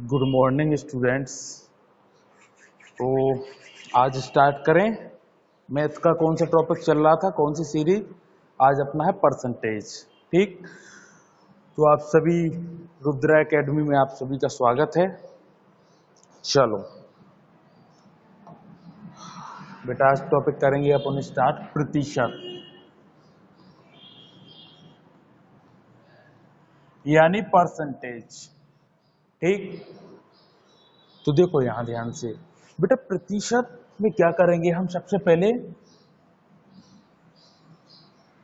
Good morning students. तो आज start करें। मैथ का कौन सा टॉपिक चल रहा था, कौन सी सीरीज? आज अपना है परसेंटेज। ठीक, तो आप सभी रुद्रा एकेडमी में आप सभी का स्वागत है। चलो बेटा, आज टॉपिक करेंगे अपन स्टार्ट प्रतिशत, यानी परसेंटेज। ठीक, तो देखो यहां ध्यान से बेटा, प्रतिशत में क्या करेंगे हम? सबसे पहले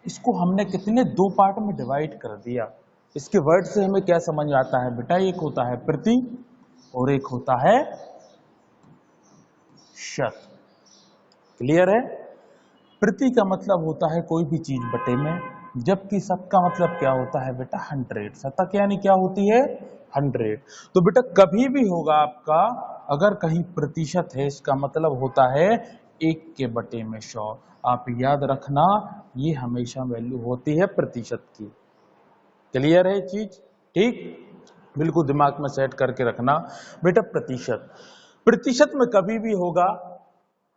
इसको हमने कितने दो पार्ट में डिवाइड कर दिया। इसके वर्ड से हमें क्या समझ आता है बेटा? एक होता है प्रति और एक होता है शत। क्लियर है? प्रति का मतलब होता है कोई भी चीज बटे में, जबकि शत का मतलब क्या होता है बेटा? 100। शतक यानी क्या होती है? 100। तो बेटा कभी भी होगा आपका, अगर कहीं प्रतिशत है, इसका मतलब होता है 1 के बटे में 100। आप याद रखना, ये हमेशा वैल्यू होती है प्रतिशत की। क्लियर है चीज? ठीक, बिल्कुल दिमाग में सेट करके रखना बेटा। प्रतिशत, प्रतिशत में कभी भी होगा,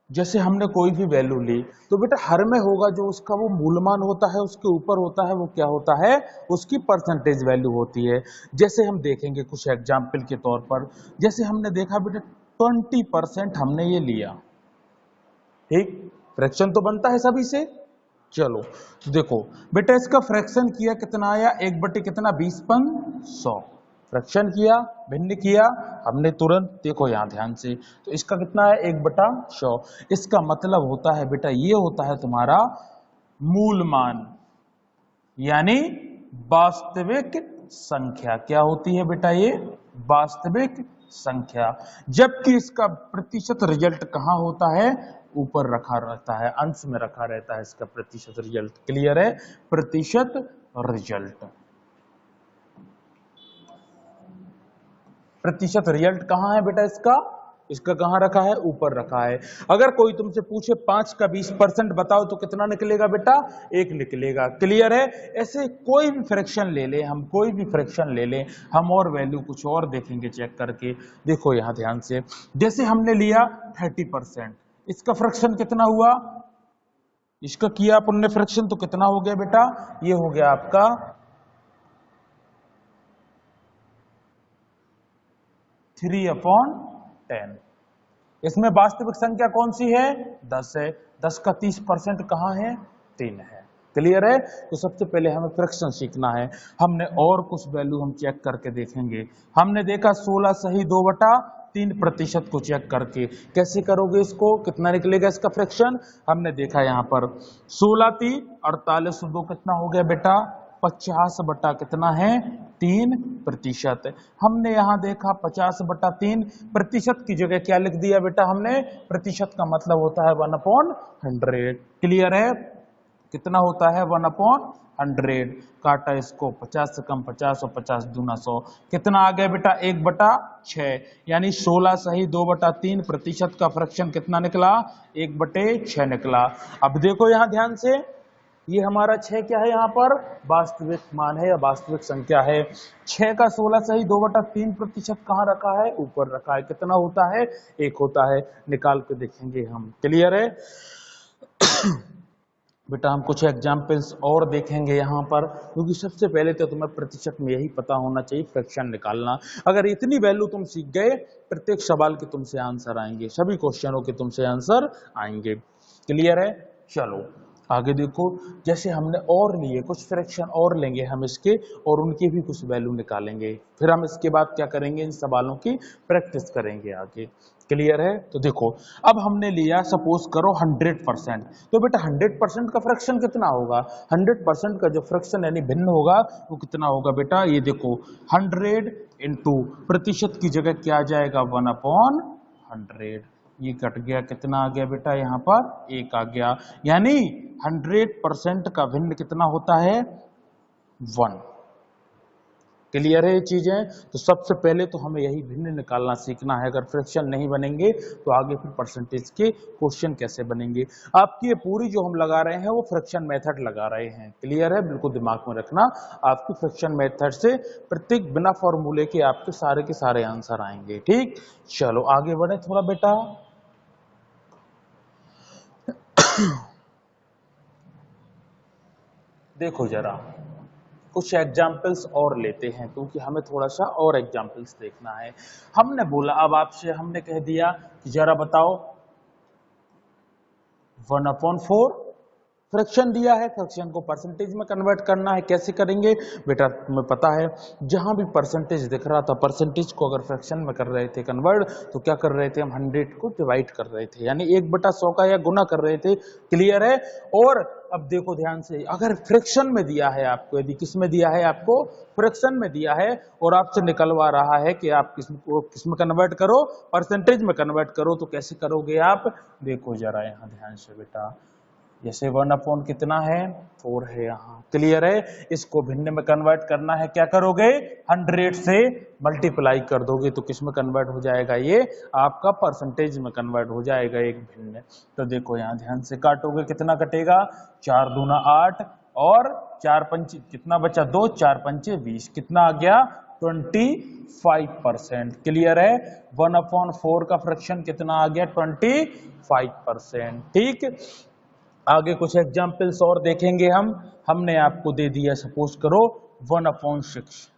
जैसे हमने कोई भी वैल्यू ली तो बेटा हर में होगा जो उसका वो मूलमान होता है, उसके ऊपर होता है, वो क्या होता है? उसकी परसेंटेज वैल्यू होती है। जैसे हम देखेंगे कुछ एग्जाम्पल के तौर पर, जैसे हमने देखा बेटा 20% हमने ये लिया। ठीक, फ्रैक्शन तो बनता है सभी से। चलो तो देखो बेटा, इसका फ्रैक्शन किया कितना आया? 1 बटे कितना? 20/100। फ्रैक्शन किया, भिन्न किया हमने तुरंत। देखो यहां ध्यान से, तो इसका कितना है? 1/100। इसका मतलब होता है बेटा, ये होता है तुम्हारा मूल मान, यानी वास्तविक संख्या। क्या होती है बेटा? ये वास्तविक संख्या। जबकि इसका प्रतिशत रिजल्ट कहां होता है? ऊपर रखा रहता है, अंश में रखा रहता है इसका प्रतिशत रिजल्ट। क्लियर है? प्रतिशत रिजल्ट, प्रतिशत रिजल्ट कहां है बेटा इसका? इसका कहां रखा है? ऊपर रखा है। अगर कोई तुमसे पूछे 5 का 20% बताओ तो कितना निकलेगा बेटा? 1 निकलेगा। क्लियर है? ऐसे कोई भी फ्रैक्शन ले ले हम, कोई भी फ्रैक्शन ले ले हम, और वैल्यू कुछ और देखेंगे चेक करके। देखो यहां ध्यान से, जैसे हमने लिया 30%, इसका फ्रैक्शन कितना हुआ? इसका किया अपन ने फ्रैक्शन, तो कितना हो गया बेटा? ये हो गया आपका 3/10। इसमें वास्तविक संख्या कौन सी है? 10 है। 10 का 30% कहां है? 3 है। क्लियर है? तो सबसे पहले हमें फ्रैक्शन सीखना है। हमने और कुछ वैल्यू हम चेक करके देखेंगे। हमने देखा 16 सही 2/3% को चेक करके। कैसे करोगे इसको? कितना निकलेगा इसका फ्रैक्शन? हमने देखा यहां पर 16 3 48 2 कितना हो गया बेटा? 50 बटा कितना है? 3%। हमने यहां देखा 50/3%। की जगह क्या लिख दिया बेटा हमने? प्रतिशत का मतलब होता है 1/100। क्लियर है? कितना होता है? 1/100। काटा इसको, 50 से कम 50 और 50 दूना 100। कितना आ गया बेटा? 1/6, यानी 16 सही 2/3%। का फ्रैक्शन कितना निकला? 1/6 निकला। अब देखो यहां ध्यान से, ये हमारा 6 क्या है? यहाँ पर वास्तविक मान है या वास्तविक संख्या है। 6 का 16 सही 2/3% कहाँ रखा है? ऊपर रखा है। कितना होता है? 1 होता है। निकाल के देखेंगे हम। क्लियर है? बेटा हम कुछ एग्जाम्पल्स और देखेंगे यहाँ पर, क्योंकि सबसे पहले तो तुम्हें प्रतिशत में यही पता होना चाहिए, फ्रैक्शन निकालना। अगर इतनी वैल्यू तुम सीख गए, प्रत्येक सवाल के तुमसे आंसर आएंगे, सभी क्वेश्चनों के तुमसे आंसर आएंगे। क्लियर है? चलो आगे देखो, जैसे हमने और लिए कुछ फ्रैक्शन और लेंगे हम इसके, और उनके भी कुछ वैल्यू निकालेंगे। फिर हम इसके बाद क्या करेंगे? इन सवालों की प्रैक्टिस करेंगे आगे। क्लियर है? तो देखो, अब हमने लिया सपोज करो 100%। तो बेटा 100% का फ्रैक्शन कितना होगा? 100% का जो फ्रैक्शन यानी भिन्न होगा, वो कितना होगा बेटा? ये देखो 100 इंटू प्रतिशत की जगह क्या आ जाएगा? 1/100। ये कट गया, कितना आ गया बेटा? यहाँ पर 1 आ गया। यानी 100% का भिन्न कितना होता है? 1। क्लियर है ये चीजें? तो सबसे पहले तो हमें यही भिन्न निकालना सीखना है। अगर फ्रैक्शन नहीं बनेंगे तो आगे फिर परसेंटेज के क्वेश्चन कैसे बनेंगे। आपकी ये पूरी जो हम लगा रहे हैं वो फ्रैक्शन मेथड लगा रहे हैं। क्लियर है? बिल्कुल दिमाग में रखना, आपकी फ्रैक्शन मेथड से प्रत्येक बिना फॉर्मूले के आपके सारे आंसर आएंगे। ठीक, चलो आगे बढ़े थोड़ा बेटा। देखो जरा कुछ एग्जाम्पल्स और लेते हैं, क्योंकि हमें थोड़ा सा और एग्जाम्पल्स देखना है। हमने बोला, अब आपसे हमने कह दिया कि जरा बताओ 1/4 फ्रैक्शन दिया है, फ्रैक्शन को परसेंटेज में कन्वर्ट करना है। कैसे करेंगे बेटा? तुम्हें पता है, जहां भी परसेंटेज दिख रहा था, परसेंटेज को अगर फ्रैक्शन में कर रहे थे कन्वर्ट, तो क्या कर रहे थे हम? 100 को डिवाइड कर रहे थे, यानी 1/100 का या गुना कर रहे थे। क्लियर है? और अब देखो ध्यान से, अगर फ्रैक्शन में दिया है आपको, यदि किस में दिया है आपको? फ्रैक्शन में दिया है, और आपसे निकलवा रहा है कि आप किस में कन्वर्ट करो? परसेंटेज में कन्वर्ट करो। तो कैसे करोगे आप? देखो जरा यहाँ ध्यान से बेटा, जैसे 1/4 कितना है? 4 है यहाँ। क्लियर है? इसको भिन्न में कन्वर्ट करना है, क्या करोगे? 100 से मल्टीप्लाई कर दोगे तो किस में कन्वर्ट हो जाएगा? ये आपका परसेंटेज में कन्वर्ट हो जाएगा एक भिन्न। तो देखो यहाँ ध्यान से काटोगे, कितना कटेगा? 4 दूना 8 और 4 पंचे कितना बचा? 2, 4 पंचे 20, कितना आ गया? 25%। क्लियर है? 1/4 का फ्रैक्शन कितना आ गया? 25%। ठीक, आगे कुछ एग्जाम्पल्स और देखेंगे हम। हमने आपको दे दिया, सपोज करो 1/6,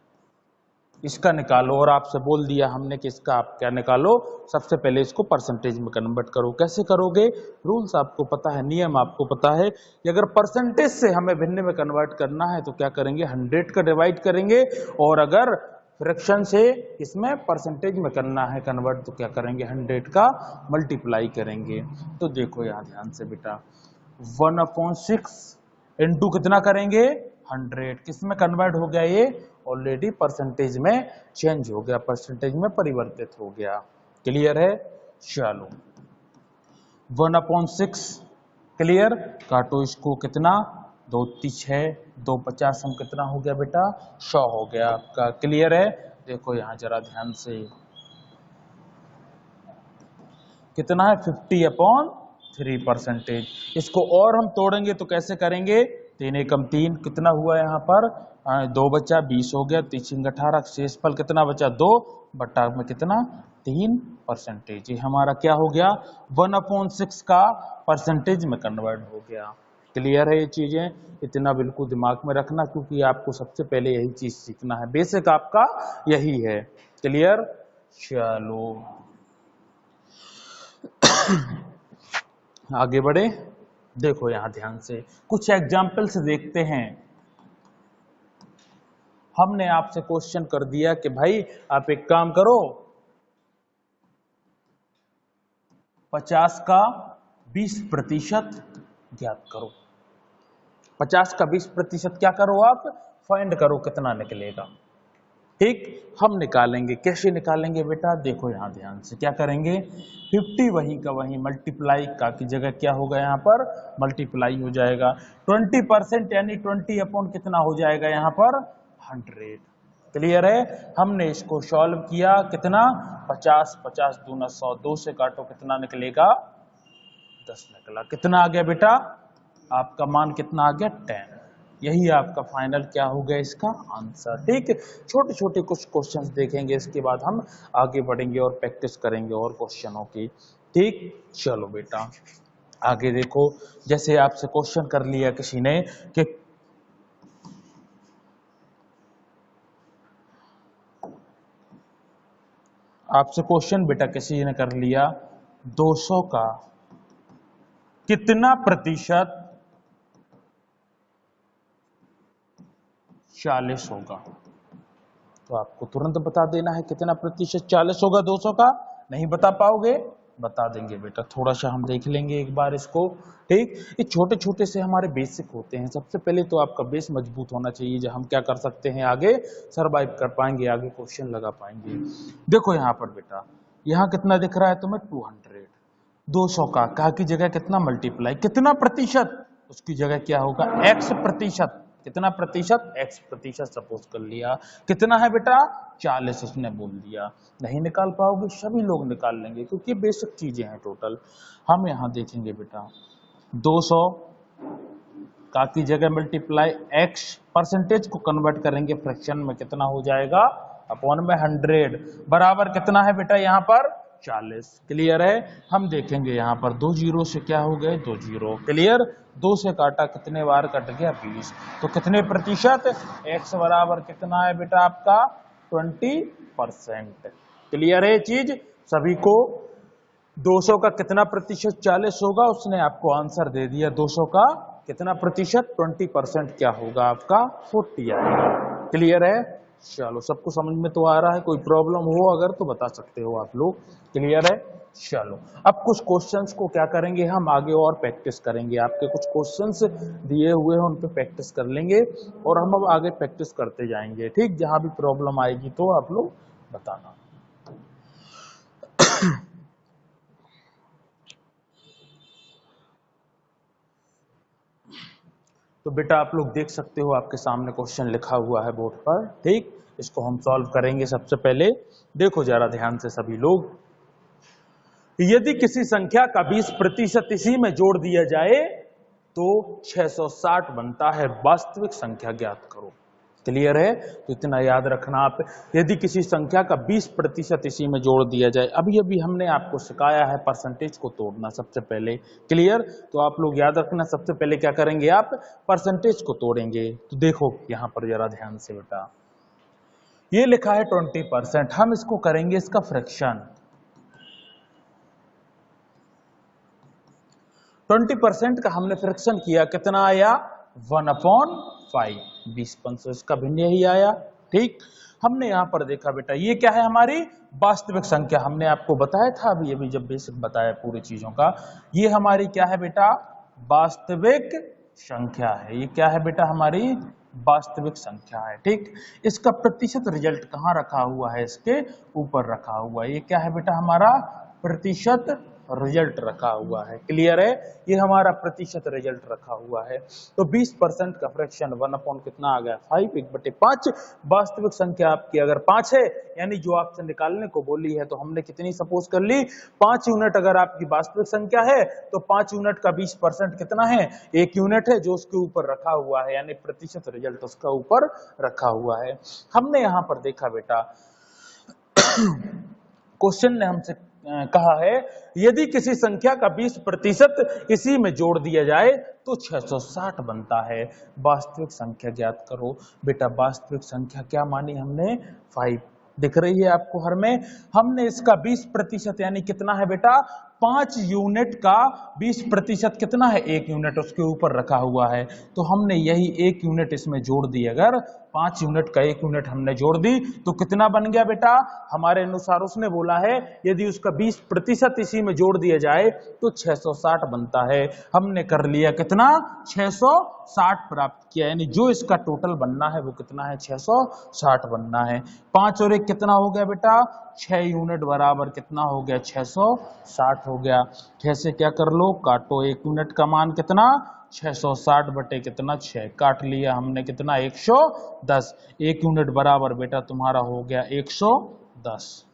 इसका निकालो, और आपसे बोल दिया हमने कि इसका आप क्या निकालो? सबसे पहले इसको परसेंटेज में कन्वर्ट करो। कैसे करोगे? रूल्स आपको पता है, नियम आपको पता है कि अगर परसेंटेज से हमें भिन्न में कन्वर्ट करना है तो क्या करेंगे? 100 का डिवाइड करेंगे, और अगर फ्रैक्शन से इसमें परसेंटेज में करना है कन्वर्ट तो क्या करेंगे? 100 का मल्टीप्लाई करेंगे। तो देखो यहाँ ध्यान से बेटा, 1/6 इंटू कितना करेंगे? 100, किस में कन्वर्ट हो गया? ये ऑलरेडी परसेंटेज में चेंज हो गया, परसेंटेज में परिवर्तित हो गया। क्लियर है? चलो 1/6 क्लियर, काटो इसको, कितना? 2 3 6, 2 50 हम कितना हो गया बेटा? 100 हो गया आपका। क्लियर है? देखो यहाँ जरा ध्यान से, कितना है? 50/3%। इसको और हम तोड़ेंगे तो कैसे करेंगे? 3 एकम 3, कितना हुआ यहाँ पर? 2 बचा 20 हो गया, 3 18, शेषफल कितना बचा? 2 बटा में कितना? 3%। ये हमारा क्या हो गया? 1/6 का परसेंटेज में कन्वर्ट हो गया। क्लियर है ये चीजें? इतना बिल्कुल दिमाग में रखना, क्योंकि आपको सबसे पहले यही चीज सीखना है, बेसिक आपका यही है। क्लियर? चलो आगे बढ़े। देखो यहां ध्यान से कुछ एग्जाम्पल्स देखते हैं। हमने आपसे क्वेश्चन कर दिया कि भाई आप एक काम करो, 50 का 20% ज्ञात करो। 50 का 20% क्या करो? आप फाइंड करो, कितना निकलेगा। ठीक, हम निकालेंगे। कैसे निकालेंगे बेटा? देखो यहां ध्यान से, क्या करेंगे? 50 वही का वही, मल्टीप्लाई का की जगह क्या होगा? यहाँ पर मल्टीप्लाई हो जाएगा। 20% यानी 20 अपॉन कितना हो जाएगा यहाँ पर? 100। क्लियर है? हमने इसको सॉल्व किया, कितना? 50 50 दूना 100, 2 से काटो, कितना निकलेगा? 10 निकला। कितना आ गया बेटा? आपका मान कितना आ गया? 10। यही आपका फाइनल क्या हो गया? इसका आंसर। ठीक है, छोटे छोटे कुछ क्वेश्चंस देखेंगे, इसके बाद हम आगे बढ़ेंगे और प्रैक्टिस करेंगे और क्वेश्चनों की। ठीक, चलो बेटा आगे देखो। जैसे आपसे क्वेश्चन कर लिया किसी ने कि आपसे क्वेश्चन बेटा किसी ने कर लिया, 200 का कितना प्रतिशत 40 होगा? तो आपको तुरंत बता देना है कितना प्रतिशत 40 होगा 200 का। नहीं बता पाओगे? बता देंगे बेटा, थोड़ा सा हम देख लेंगे एक बार इसको। ठीक, ये छोटे छोटे से हमारे बेसिक होते हैं। सबसे पहले तो आपका बेस मजबूत होना चाहिए, जो हम क्या कर सकते हैं, आगे सरवाइव कर पाएंगे, आगे क्वेश्चन लगा पाएंगे। देखो यहाँ पर बेटा, यहाँ कितना दिख रहा है तुम्हें? 200। 200 का की जगह कितना मल्टीप्लाई, कितना प्रतिशत, उसकी जगह क्या होगा? x प्रतिशत। कितना प्रतिशत, x प्रतिशत सपोज कर लिया। कितना है बेटा, 40 उसने बोल दिया। नहीं निकाल पाओगे, सभी लोग निकाल लेंगे क्योंकि बेसिक चीजें हैं टोटल। हम यहाँ देखेंगे बेटा 200 का की जगह मल्टीप्लाई x, परसेंटेज को कन्वर्ट करेंगे फ्रैक्शन में, कितना हो जाएगा अपॉन में 100 बराबर कितना है बेटा यहाँ पर 40। क्लियर है। हम देखेंगे यहाँ पर 2 जीरो से क्या हो गए, 2 जीरो। क्लियर। 2 से काटा कितने बार कट गया, 20। तो कितने प्रतिशत, x बराबर कितना है बेटा आपका 20%। क्लियर है चीज सभी को। 200 का कितना प्रतिशत 40 होगा, उसने आपको आंसर दे दिया। 200 का कितना प्रतिशत 20% क्या होगा आपका 40 आएगा। क्लियर है। चलो सबको समझ में तो आ रहा है, कोई प्रॉब्लम हो अगर तो बता सकते हो आप लोग। क्लियर है। चलो अब कुछ क्वेश्चंस को क्या करेंगे हम आगे और प्रैक्टिस करेंगे। आपके कुछ क्वेश्चंस दिए हुए हैं उन पे प्रैक्टिस कर लेंगे और हम अब आगे प्रैक्टिस करते जाएंगे। ठीक, जहां भी प्रॉब्लम आएगी तो आप लोग बताना। तो बेटा आप लोग देख सकते हो आपके सामने क्वेश्चन लिखा हुआ है बोर्ड पर। ठीक, इसको हम सॉल्व करेंगे। सबसे पहले देखो जरा ध्यान से सभी लोग, यदि किसी संख्या का 20% इसी में जोड़ दिया जाए तो 660 बनता है, वास्तविक संख्या ज्ञात करो। क्लियर है। तो इतना याद रखना आप, यदि किसी संख्या का 20% इसी में जोड़ दिया जाए। अभी अभी हमने आपको सिखाया है परसेंटेज को तोड़ना सबसे पहले। क्लियर। तो आप लोग याद रखना, सबसे पहले क्या करेंगे आप, परसेंटेज को तोड़ेंगे। तो देखो यहां पर जरा ध्यान से बेटा, ये लिखा है 20%, हम इसको करेंगे इसका फ्रैक्शन। 20% का हमने फ्रैक्शन किया, कितना आया 1/5, 20% इसका भिन्न ही आया। ठीक, हमने यहां पर देखा बेटा ये क्या है हमारी वास्तविक संख्या। हमने आपको बताया था अभी अभी जब बेसिक बताया पूरी चीजों का, ये हमारी क्या है बेटा वास्तविक संख्या है। ये क्या है बेटा हमारी वास्तविक संख्या है। ठीक, इसका प्रतिशत रिजल्ट कहां रखा हुआ है, इसके ऊपर रखा हुआ है। ये क्या है बेटा हमारा प्रतिशत रिजल्ट रखा हुआ है। क्लियर है। ये हमारा प्रतिशत रिजल्ट रखा हुआ है। तो 20% का फ्रैक्शन 1 कितना आ गया 5, 1/5। वास्तविक संख्या आपकी अगर 5 है, यानी जो आपसे निकालने को बोली है, तो हमने कितनी सपोज कर ली 5 यूनिट। अगर आपकी वास्तविक संख्या है तो 5 यूनिट का 20% कितना है 1 यूनिट है, जो उसके ऊपर रखा हुआ है, यानी प्रतिशत रिजल्ट उसका ऊपर रखा हुआ है। हमने यहां पर देखा बेटा क्वेश्चन ने हमसे कहा है यदि किसी संख्या का 20% इसी में जोड़ दिया जाए तो 660 बनता है, वास्तविक संख्या ज्ञात करो। बेटा वास्तविक संख्या क्या मानी हमने 5, दिख रही है आपको हर में। हमने इसका 20% यानी कितना है बेटा 5 यूनिट का 20% कितना है 1 यूनिट, उसके ऊपर रखा हुआ है। तो हमने यही 1 यूनिट इसमें जोड़ दी। अगर 5 यूनिट का 1 यूनिट हमने जोड़ दी तो कितना बन गया बेटा हमारे अनुसार, उसने बोला है यदि उसका 20% इसी में जोड़ दिया जाए तो 660 बनता है। हमने कर लिया कितना 660 प्राप्त किया, यानी जो इसका टोटल बनना है वो कितना है 660 बनना है। 5 और 1 कितना हो गया बेटा 6 यूनिट बराबर कितना हो गया 660 हो गया। 6 से क्या कर लो काटो, 1 यूनिट का मान कितना 660 बटे कितना 6, काट लिया हमने कितना 110। 1 यूनिट बराबर बेटा तुम्हारा हो गया 110।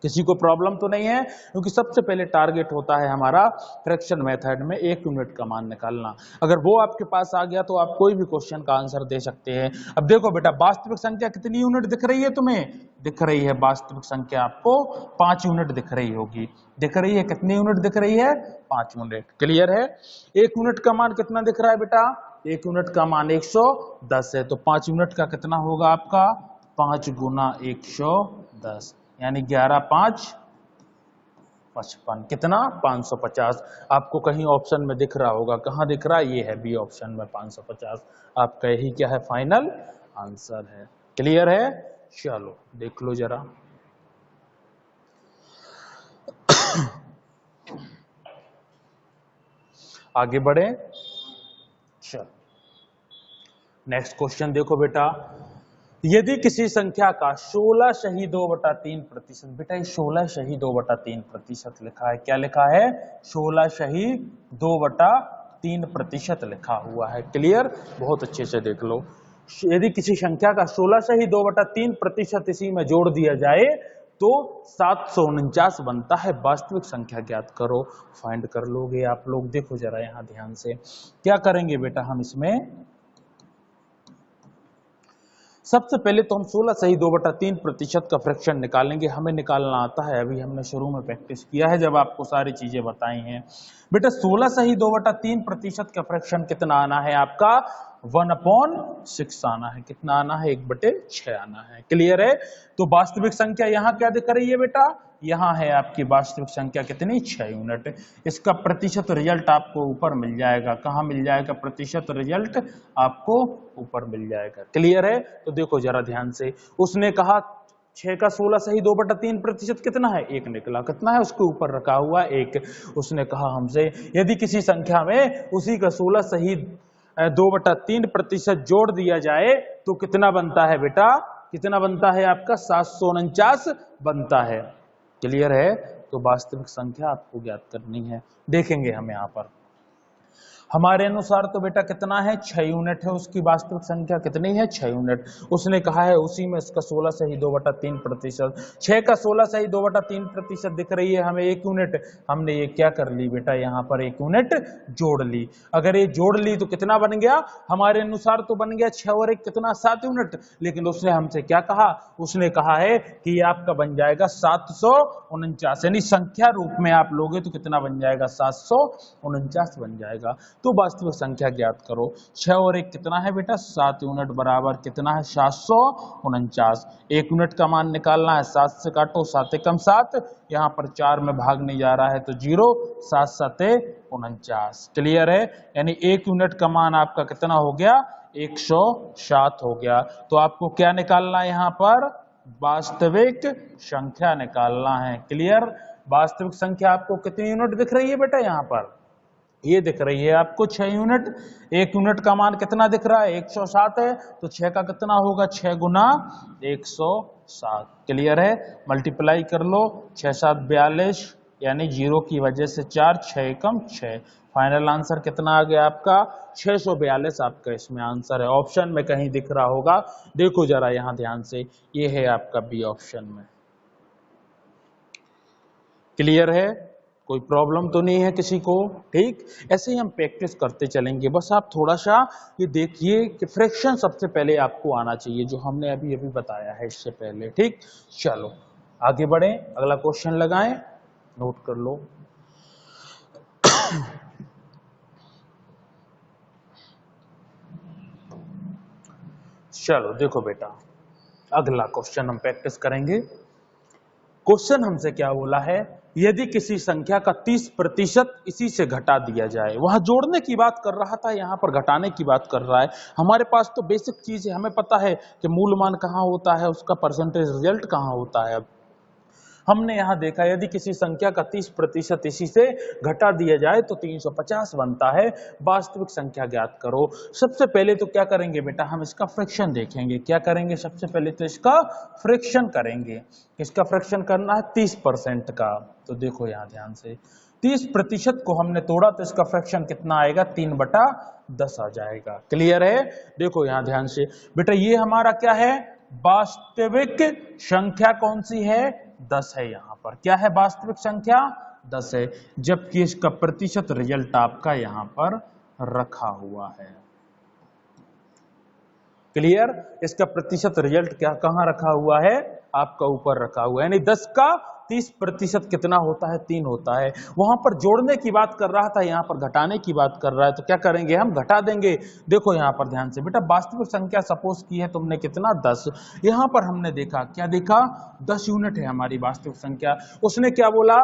किसी को प्रॉब्लम तो नहीं है, क्योंकि सबसे पहले टारगेट होता है हमारा फ्रैक्शन मेथड में 1 यूनिट का मान निकालना। अगर वो आपके पास आ गया तो आप कोई भी क्वेश्चन का आंसर दे सकते हैं। अब देखो बेटा वास्तविक संख्या कितनी यूनिट दिख रही है तुम्हें, दिख रही है वास्तविक संख्या आपको 5 यूनिट दिख रही होगी। दिख रही है कितनी यूनिट दिख रही है 5 यूनिट। क्लियर है। 1 यूनिट का मान कितना दिख रहा है बेटा 1 यूनिट का मान 110 है, तो 5 यूनिट का कितना होगा आपका 5 गुना 110, यानी 11 5 55, कितना 550। आपको कहीं ऑप्शन में दिख रहा होगा, कहां दिख रहा है, ये है बी ऑप्शन में 550। आपका यही क्या है फाइनल आंसर है। क्लियर है। चलो देख लो जरा आगे बढ़े। चलो नेक्स्ट क्वेश्चन देखो बेटा, यदि किसी संख्या का 16/3%, बेटा ये 16/3% लिखा है। क्या लिखा है 16/3%। 3% लिखा हुआ है। क्लियर, बहुत अच्छे से देख लो। यदि किसी संख्या का 16 से ही 2/3% इसी में जोड़ दिया जाए तो 749 बनता है। वास्तविक संख्या ज्ञात करो। फाइंड कर लोगे आप लोग। देखो जरा यहां ध्यान से क्या करेंगे बेटा, हम इसमें सबसे पहले तो हम 16 सही 2/3% का फ्रैक्शन निकालेंगे। हमें निकालना आता है, अभी हमने शुरू में प्रैक्टिस किया है जब आपको सारी चीजें बताई हैं। बेटा 16 सही 2/3% का फ्रैक्शन कितना आना है आपका? 1/6 आना है। कितना आना है? 1/6 आना है। क्लियर है। तो वास्तविक संख्या यहाँ क्या दिख रही है बेटा? यहाँ है आपकी वास्तविक संख्या कितनी? 6 यूनिट। इसका प्रतिशत रिजल्ट आपको ऊपर मिल जाएगा। कहाँ मिल जाएगा प्रतिशत रिजल्ट? आपको ऊपर मिल जाएगा। क्लियर है। तो देखो जरा ध्यान से, उसने कहा 6 का 16 सही 2/3% कितना है? 1 निकला। कितना है? उसके ऊपर रखा हुआ 1। उसने कहा हमसे यदि किसी संख्या में उसी का 16 सही 2/3% जोड़ दिया जाए तो कितना बनता है बेटा? कितना बनता है आपका? 749 बनता है। क्लियर है। तो वास्तविक संख्या आपको ज्ञात करनी है। देखेंगे हम यहाँ पर हमारे अनुसार तो बेटा कितना है? 6 यूनिट है। उसकी वास्तविक संख्या कितनी है? 6 यूनिट। उसने कहा है उसी में इसका 16 सही 2/3%। 6 का 16 सही 2/3% दिख रही है हमें 1 यूनिट। हमने ये क्या कर ली बेटा? यहाँ पर 1 यूनिट जोड़ ली। अगर ये जोड़ ली तो कितना बन गया? हमारे अनुसार तो बन गया 6 और 1 कितना? 7 यूनिट। लेकिन उसने हमसे क्या कहा? उसने कहा है कि ये आपका बन जाएगा 749, यानी संख्या रूप में आप लोगे तो कितना बन जाएगा? 749 बन जाएगा। तो वास्तविक संख्या ज्ञात करो। 6 और 1 कितना है बेटा? 7 यूनिट बराबर कितना है? 749। 1 यूनिट का मान निकालना है। 7 से काटो, 7 एकम 7। यहाँ पर 4 में भागने जा रहा है तो 0, 7 7 49। क्लियर है। यानी 1 यूनिट का मान आपका कितना हो गया? 107 हो गया। तो आपको क्या निकालना है यहाँ पर? वास्तविक संख्या निकालना है। क्लियर। वास्तविक संख्या आपको कितनी यूनिट दिख रही है बेटा? यहाँ पर ये दिख रही है आपको 6 यूनिट। 1 यूनिट का मान कितना दिख रहा है? 107 है। तो 6 का कितना होगा? 6 गुना 107। क्लियर है। मल्टीप्लाई कर लो। 6 7 42, यानी 0 की वजह से 4, 6 एकम 6। फाइनल आंसर कितना आ गया आपका? 642 आपका इसमें आंसर है। ऑप्शन में कहीं दिख रहा होगा, देखो जरा यहां ध्यान से। ये है आपका बी ऑप्शन में। क्लियर है। कोई प्रॉब्लम तो नहीं है किसी को? ठीक। ऐसे ही हम प्रैक्टिस करते चलेंगे। बस आप थोड़ा सा ये देखिए कि फ्रैक्शन सबसे पहले आपको आना चाहिए, जो हमने अभी अभी बताया है इससे पहले। ठीक। चलो आगे बढ़े, अगला क्वेश्चन लगाएं, नोट कर लो। चलो देखो बेटा, अगला क्वेश्चन हम प्रैक्टिस करेंगे। क्वेश्चन हमसे क्या बोला है? यदि किसी संख्या का 30% इसी से घटा दिया जाए। वहां जोड़ने की बात कर रहा था, यहां पर घटाने की बात कर रहा है। हमारे पास तो बेसिक चीज है, हमें पता है कि मूल मान कहां होता है, उसका परसेंटेज रिजल्ट कहां होता है। हमने यहां देखा यदि किसी संख्या का 30% इसी से घटा दिया जाए तो 350 बनता है। वास्तविक संख्या ज्ञात करो। सबसे पहले तो क्या करेंगे बेटा? हम इसका फ्रैक्शन देखेंगे। क्या करेंगे? सबसे पहले तो इसका फ्रैक्शन करेंगे। इसका फ्रैक्शन करना है 30% का। तो देखो यहां ध्यान से, 30% को हमने तोड़ा तो इसका फ्रैक्शन कितना आएगा? 3/10 आ जाएगा। क्लियर है। देखो यहां ध्यान से बेटा, ये हमारा क्या है? वास्तविक संख्या कौन सी है? 10 है। यहां पर क्या है? वास्तविक संख्या 10 है, जबकि इसका प्रतिशत रिजल्ट आपका यहां पर रखा हुआ है। क्लियर। इसका प्रतिशत रिजल्ट क्या कहां रखा हुआ है? आपका ऊपर रखा हुआ है। यानी 10 का 30% कितना होता है? 3 होता है। वहां पर जोड़ने की बात कर रहा था, यहां पर घटाने की बात कर रहा है। तो क्या करेंगे? हम घटा देंगे। देखो यहां पर ध्यान से बेटा, वास्तविक संख्या सपोज की है तुमने कितना? 10। यहां पर हमने देखा, क्या देखा? 10 यूनिट है हमारी वास्तविक संख्या। उसने क्या बोला?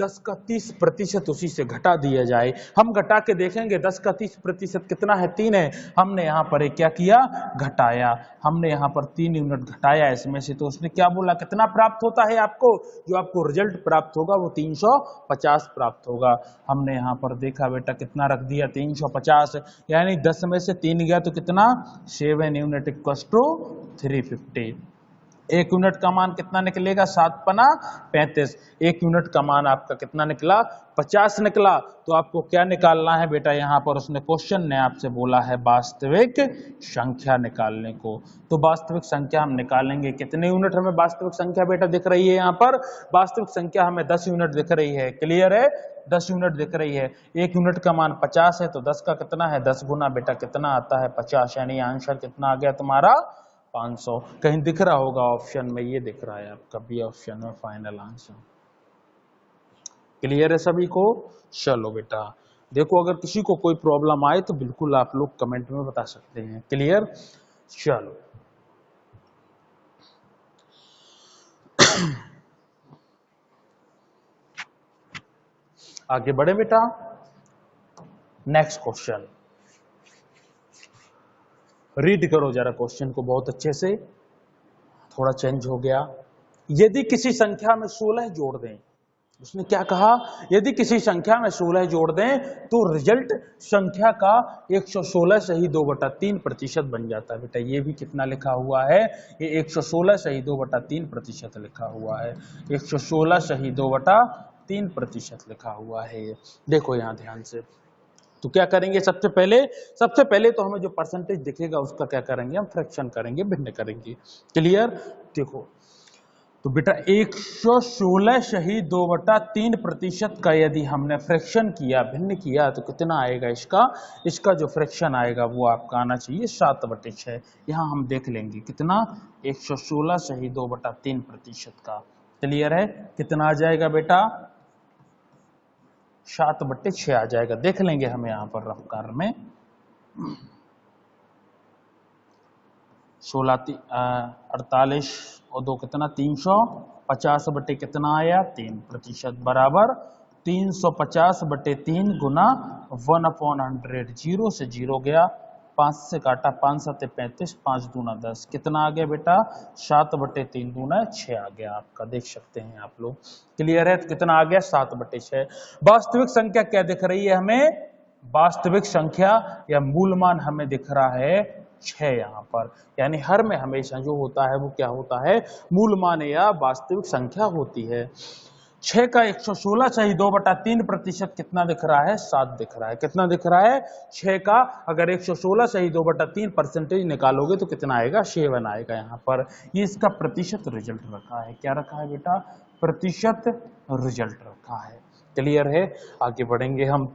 10 का 30% उसी से घटा दिया जाए। हम घटा के देखेंगे 10 का 30% कितना है? 3 है। हमने यहाँ पर एक क्या किया? घटाया। हमने यहाँ पर 3 यूनिट घटाया इसमें से। तो उसने क्या बोला? कितना प्राप्त होता है आपको? जो आपको रिजल्ट प्राप्त होगा वो 350 प्राप्त होगा। हमने यहाँ पर देखा बेटा, कितना रख दिया? 350। यानी 10 में से 3 गया तो कितना? 7 यूनिट इक्वल्स टू 350। एक यूनिट का मान कितना निकलेगा, 7 पना 35। एक यूनिट का मान आपका कितना निकला, 50 निकला। तो आपको क्या निकालना है बेटा, यहाँ पर उसने क्वेश्चन ने आपसे बोला है वास्तविक संख्या निकालने को। तो वास्तविक संख्या हम निकालेंगे, कितने यूनिट हमें वास्तविक संख्या बेटा दिख रही है, यहाँ पर वास्तविक संख्या हमें 10 यूनिट दिख रही है। क्लियर है, 10 यूनिट दिख रही है। एक यूनिट का मान 50 है, तो 10 का कितना है, 10 गुना बेटा कितना आता है 50, यानी आंसर कितना आ गया तुम्हारा 500। कहीं दिख रहा होगा ऑप्शन में, ये दिख रहा है आपका बी ऑप्शन में फाइनल आंसर। क्लियर है सभी को। चलो बेटा देखो, अगर किसी को कोई प्रॉब्लम आए तो बिल्कुल आप लोग कमेंट में बता सकते हैं। क्लियर, चलो आगे बढ़े बेटा। नेक्स्ट क्वेश्चन रीड करो जरा क्वेश्चन को बहुत अच्छे से, थोड़ा चेंज हो गया। यदि किसी संख्या में 16 जोड़ दें, उसने क्या कहा, यदि किसी संख्या में 16 जोड़ दें तो रिजल्ट संख्या का 116 सही 2/3% बन जाता है। बेटा ये भी कितना लिखा हुआ है, ये 116 सही 2/3% लिखा हुआ है। 116 सही 2/3% लिखा हुआ है। देखो यहां ध्यान से, तो क्या करेंगे, सबसे पहले तो हमें जो परसेंटेज दिखेगा उसका क्या करेंगे, हम फ्रैक्शन करेंगे, भिन्न करेंगे। क्लियर, देखो तो बेटा 116 सही 2/3% का यदि हमने फ्रैक्शन किया, भिन्न किया, तो कितना आएगा इसका जो फ्रैक्शन आएगा वो आपका आना चाहिए 7/6। यहां हम देख लेंगे कितना, 116 सही 2/3% का। क्लियर है, कितना आ जाएगा बेटा, 7/6 आ जाएगा। देख लेंगे हम यहां पर रफ्तार में, 48 और 2 कितना, 350 बटे कितना आया 3% बराबर 350/3 गुना 1/100। 0 से 0 गया, 5 से काटा, 5 7 35, 5 दूना 10, कितना आ गया बेटा 7/3 दूना 6 आ गया आपका। देख सकते हैं आप लोग। क्लियर है, तो कितना आ गया 7/6। वास्तविक संख्या क्या दिख रही है हमें, वास्तविक संख्या या मूल मान हमें दिख रहा है 6 यहाँ पर। यानी हर में हमेशा जो होता है वो क्या होता है, मूल मान या वास्तविक संख्या होती है। 6 का 116 सही 2/3% कितना दिख रहा है, 7 दिख रहा है। कितना दिख रहा है, 6 का अगर 116 सही 2/3% निकालोगे तो कितना आएगा, 7 आएगा यहाँ पर। ये इसका प्रतिशत रिजल्ट रखा है। क्या रखा है बेटा, प्रतिशत रिजल्ट रखा है। क्लियर है, आगे बढ़ेंगे हम।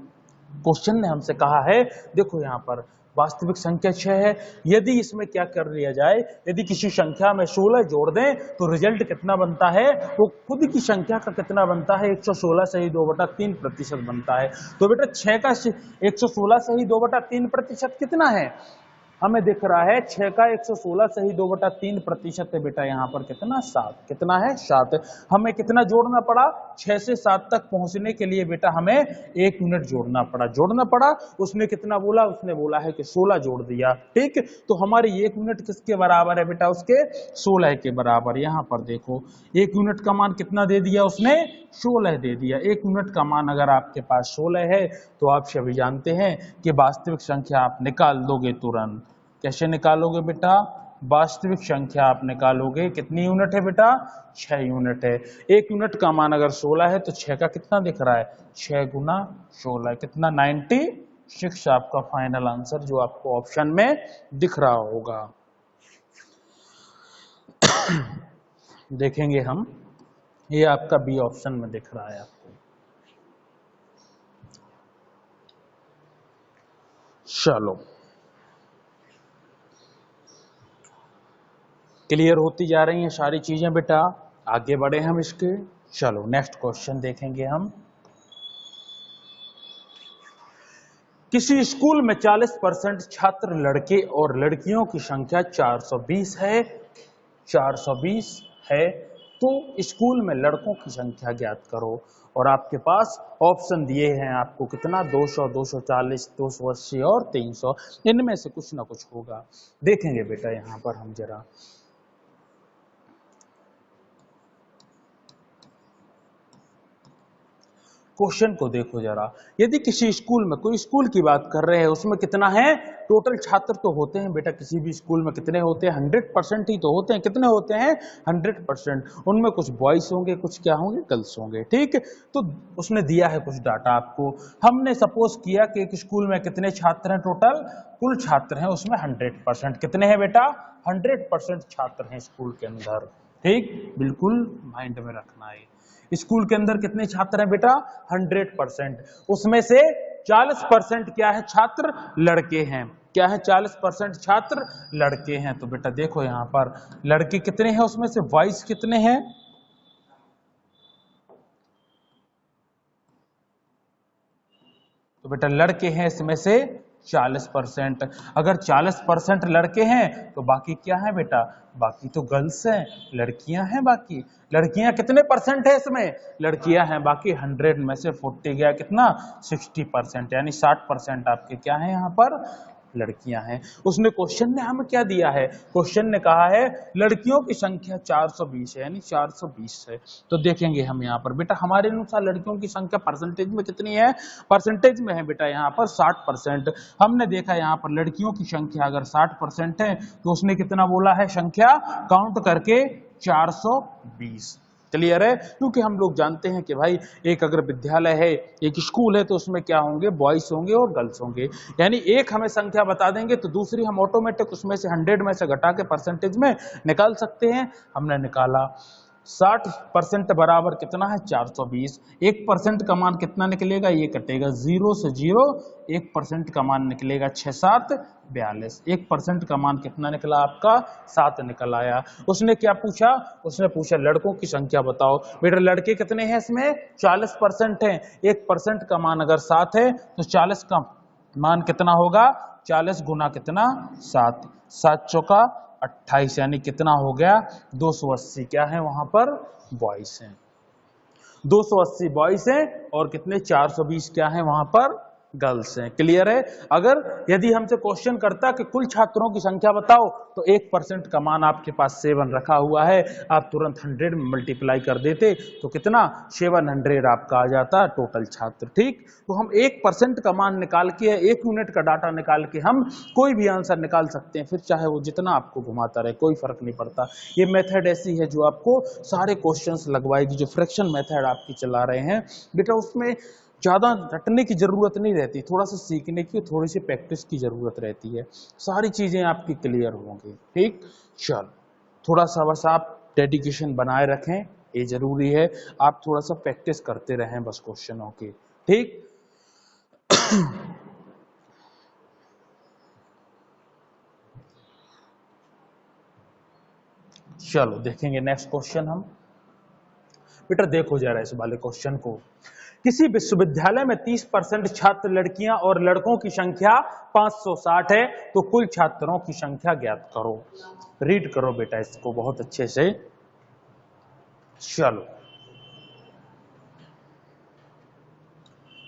क्वेश्चन ने हमसे कहा है, देखो यहाँ पर वास्तविक संख्या 6 है, यदि इसमें क्या कर लिया जाए, यदि किसी संख्या में 16 जोड़ दें तो रिजल्ट कितना बनता है, वो खुद की संख्या का कितना बनता है, 116 सही 2/3% बनता है। तो बेटा 6 का 116 सही 2/3% कितना है, हमें दिख रहा है 6 का 116 सही 2/3% है बेटा यहाँ पर कितना, 7। कितना है, 7। हमें कितना जोड़ना पड़ा, 6 से 7 तक पहुंचने के लिए बेटा हमें 1 यूनिट जोड़ना पड़ा। उसने कितना बोला, उसने बोला है कि 16 जोड़ दिया। ठीक, तो हमारी 1 यूनिट किसके बराबर है बेटा, उसके 16 के बराबर। यहाँ पर देखो 1 यूनिट का मान कितना दे दिया उसने, 16 दे दिया। 1 यूनिट का मान अगर आपके पास 16 है तो आप सभी जानते हैं कि वास्तविक संख्या आप निकाल दोगे तुरंत। कैसे निकालोगे बेटा, वास्तविक संख्या आप निकालोगे, कितनी यूनिट है बेटा, 6 यूनिट है। 1 यूनिट का मान अगर 16 है तो 6 का कितना दिख रहा है, 6 गुना 16, कितना 96 आपका फाइनल आंसर, जो आपको ऑप्शन में दिख रहा होगा। देखेंगे हम, ये आपका बी ऑप्शन में दिख रहा है आपको। चलो क्लियर होती जा रही हैं सारी चीजें बेटा, आगे बढ़े हम इसके। चलो नेक्स्ट क्वेश्चन देखेंगे हम। किसी स्कूल में 40% छात्र लड़के और लड़कियों की संख्या 420 है, 420 है, तो स्कूल में लड़कों की संख्या ज्ञात करो। और आपके पास ऑप्शन दिए हैं आपको कितना, 200, 240, 280 और 300। इनमें से कुछ ना कुछ होगा। देखेंगे बेटा यहां पर हम जरा, क्वेश्चन को देखो जरा, यदि किसी स्कूल में, कोई स्कूल की बात कर रहे हैं, उसमें कितना है टोटल छात्र तो होते हैं बेटा, किसी भी स्कूल में कितने होते हैं 100% ही तो होते हैं। कितने होते हैं 100%। उनमें कुछ बॉयज होंगे, कुछ क्या होंगे गर्ल्स होंगे, ठीक। तो उसने दिया है कुछ डाटा आपको। हमने सपोज किया कि एक स्कूल में कितने छात्र हैं, टोटल कुल छात्र हैं उसमें 100%। कितने हैं बेटा 100% छात्र हैं स्कूल के अंदर, ठीक। बिल्कुल माइंड में रखना है। स्कूल के अंदर कितने छात्र हैं बेटा 100%। उसमें से 40% क्या है छात्र लड़के हैं। क्या है 40% छात्र लड़के हैं। तो बेटा देखो यहां पर लड़के कितने हैं, उसमें से बॉयज कितने हैं, तो बेटा लड़के हैं इसमें से 40%। अगर 40% लड़के हैं तो बाकी क्या है बेटा, बाकी तो गर्ल्स हैं, लड़कियां हैं। बाकी लड़कियां कितने परसेंट है इसमें, लड़कियां हैं बाकी 100 में से 40 गया कितना 60%, यानी 60% आपके क्या है यहाँ पर लड़कियां हैं। उसने क्वेश्चन ने हमें क्या दिया है, क्वेश्चन ने कहा है लड़कियों की संख्या 420 है, यानी 420 है। तो देखेंगे हम यहाँ पर बेटा हमारे अनुसार लड़कियों की संख्या परसेंटेज में कितनी है, परसेंटेज में है बेटा यहाँ पर 60%। हमने देखा यहाँ पर लड़कियों की संख्या अगर 60% है तो उसने कितना बोला है संख्या काउंट करके 420। क्लियर है, क्योंकि हम लोग जानते हैं कि भाई एक अगर विद्यालय है, एक स्कूल है, तो उसमें क्या होंगे बॉयज होंगे और गर्ल्स होंगे। यानी एक हमें संख्या बता देंगे तो दूसरी हम ऑटोमेटिक उसमें से 100 में से घटा के परसेंटेज में निकाल सकते हैं। हमने निकाला 60% बराबर कितना है 420। 1% का मान कितना निकलेगा, ये कटेगा 0 से 0, 1% का मान निकलेगा 6 7 42। 1% का मान कितना निकला आपका 7 निकल आया। उसने क्या पूछा, उसने पूछा लड़कों की संख्या बताओ। बेटा लड़के कितने हैं इसमें 40% हैं। 1% का मान अगर 7 है तो 40 का मान कितना होगा 40 गुना कितना 7, 7 चौका 28, यानी कितना हो गया 280। क्या है वहां पर बॉयज हैं, 280 बॉयज हैं और कितने 420 क्या है वहां पर गर्ल्स हैं। क्लियर है। अगर यदि हमसे क्वेश्चन करता कि कुल छात्रों की संख्या बताओ तो 1% का मान आपके पास 7 रखा हुआ है, आप तुरंत 100 में मल्टीप्लाई कर देते तो कितना 700 आपका आ जाता टोटल छात्र, ठीक। तो हम 1% का मान निकाल के, 1 यूनिट का डाटा निकाल के हम कोई भी आंसर निकाल सकते हैं, फिर चाहे वो जितना आपको घुमाता रहे कोई फर्क नहीं पड़ता। ये मेथड ऐसी है जो आपको सारे क्वेश्चंस लगवाएगी। जो फ्रैक्शन मेथड आपकी चला रहे हैं बेटा उसमें ज्यादा रटने की जरूरत नहीं रहती, थोड़ा सा सीखने की, थोड़ी सी प्रैक्टिस की जरूरत रहती है, सारी चीजें आपकी क्लियर होंगी, ठीक। चल थोड़ा सा बस आप डेडिकेशन बनाए रखें, ये जरूरी है। आप थोड़ा सा प्रैक्टिस करते रहें बस क्वेश्चनों की, ठीक। चलो देखेंगे नेक्स्ट क्वेश्चन हम। बेटा देखो जरा इस वाले क्वेश्चन को, किसी विश्वविद्यालय में 30% छात्र लड़कियां और लड़कों की संख्या 560 है, तो कुल छात्रों की संख्या ज्ञात करो। रीड करो बेटा इसको बहुत अच्छे से। चलो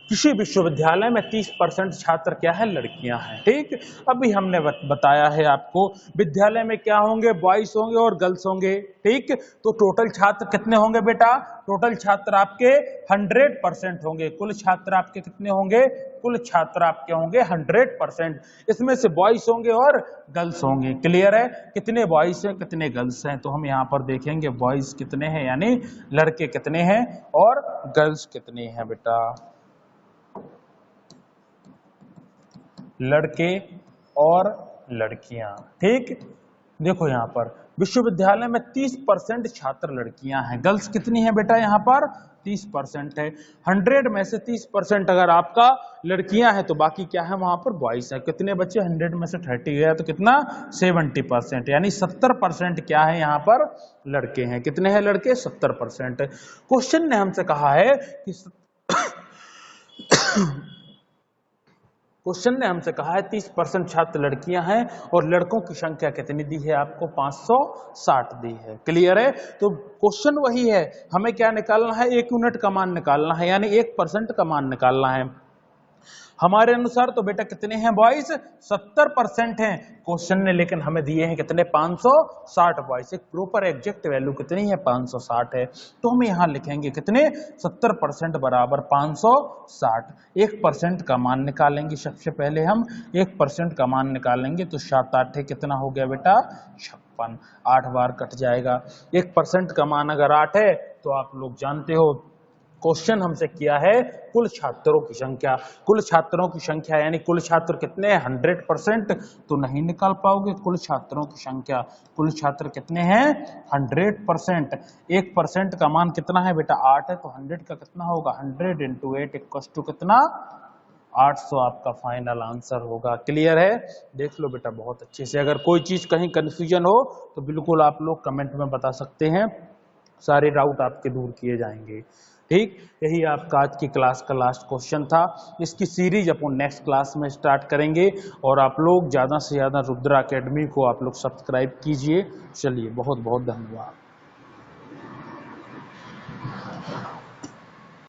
किसी विश्वविद्यालय में 30% छात्र क्या है लड़कियां हैं, ठीक। अभी हमने बताया है आपको विद्यालय में क्या होंगे बॉयज होंगे और गर्ल्स होंगे, ठीक। तो टोटल छात्र कितने होंगे बेटा, टोटल छात्र आपके 100% होंगे। कुल छात्र आपके कितने होंगे, कुल छात्र आपके होंगे 100%। इसमें से बॉयज होंगे और गर्ल्स होंगे। क्लियर है, कितने बॉयज हैं कितने गर्ल्स हैं, तो हम यहाँ पर देखेंगे बॉयज कितने हैं यानी लड़के कितने हैं और गर्ल्स कितने हैं बेटा, लड़के और लड़कियां, ठीक। देखो यहां पर विश्वविद्यालय में 30% छात्र लड़कियां हैं, गर्ल्स कितनी है बेटा यहाँ पर 30% है। 100 में से 30% अगर आपका लड़कियां हैं तो बाकी क्या है वहां पर बॉयज है। कितने बच्चे 100 में से 30 गया तो कितना 70%, यानी 70% क्या है यहाँ पर लड़के हैं। कितने हैं लड़के 70%। क्वेश्चन ने हमसे कहा है कि क्वेश्चन ने हमसे कहा है 30% छात्र लड़कियां हैं और लड़कों की संख्या कितनी दी है आपको 560 दी है। क्लियर है, तो क्वेश्चन वही है, हमें क्या निकालना है 1 यूनिट का मान निकालना है, यानी 1% का मान निकालना है। हमारे अनुसार तो बेटा कितने हैं बॉयज, 70% हैं क्वेश्चन ने, लेकिन हमें दिए हैं कितने, 560 बॉयज। एक प्रॉपर एग्जैक्ट वैल्यू कितनी है, 560 है। तो हम यहाँ लिखेंगे कितने, 70% बराबर 560। 1% का मान निकालेंगे, सबसे पहले हम 1% का मान निकालेंगे तो 7 8 कितना हो गया बेटा, 56। 8 बार कट जाएगा। 1% का मान अगर 8 है तो आप लोग जानते हो क्वेश्चन हमसे किया है कुल छात्रों की संख्या। कुल छात्रों की संख्या यानी कुल छात्र कितने हैं, 100%, तो नहीं निकाल पाओगे कुल छात्रों की संख्या। कुल छात्र कितने हैं, 100%। 1% का मान कितना है बेटा, 8 है, तो 100 का कितना होगा, 100 इंटू 8 इक्वल्स टू कितना, 800 आपका फाइनल आंसर होगा। क्लियर है, देख लो बेटा बहुत अच्छे से। अगर कोई चीज कहीं कंफ्यूजन हो तो बिल्कुल आप लोग कमेंट में बता सकते हैं, सारे डाउट आपके दूर किए जाएंगे। ठीक, यही आपका आज की क्लास का लास्ट क्वेश्चन था। इसकी सीरीज अपन नेक्स्ट क्लास में स्टार्ट करेंगे और आप लोग ज़्यादा से ज़्यादा रुद्रा एकेडमी को आप लोग सब्सक्राइब कीजिए। चलिए, बहुत बहुत धन्यवाद।